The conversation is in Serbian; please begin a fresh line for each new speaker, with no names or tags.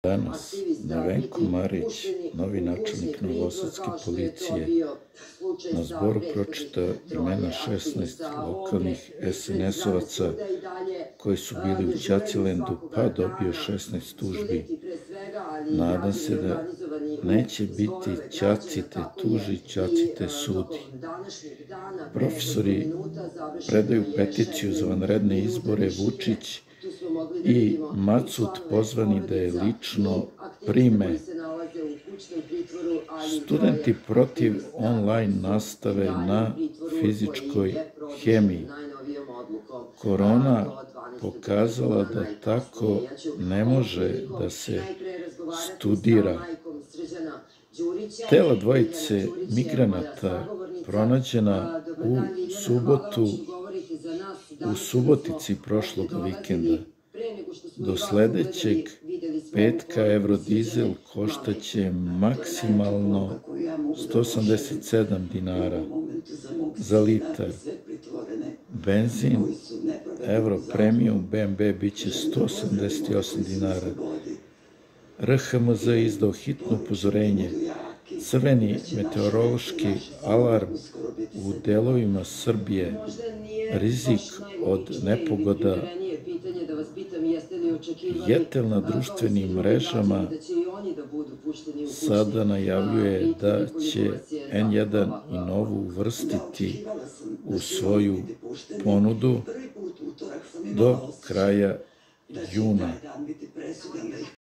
Danas Nevenko Marić, novi načelnik novosadske policije, na zboru pročitao imena 16 lokalnih SNS-ovaca koji su bili u Ćacilendu, pa dobio 16 tužbi. Nadam se da neće biti Ćacite tuži, Ćacite sudi. Profesori predaju peticiju za vanredne izbore, Vučić i Macut pozvani da je lično prime. Studenti protiv online nastave na fizičkoj hemiji. Korona pokazala da tako ne može da se studira. Tela dvojice migranata pronađena u Subotici prošlog vikenda. Do sledećeg petka evrodizel koštaće maksimalno 187 dinara za litar. Benzin Euro Premium BMB biće 178 dinara. RHMZ izdao hitno upozorenje. Crveni meteorološki alarm u delovima Srbije. Rizik od nepogoda. Jetel na društvenim mrežama sada najavljuje da će N1 i Novu uvrstiti u svoju ponudu do kraja juna.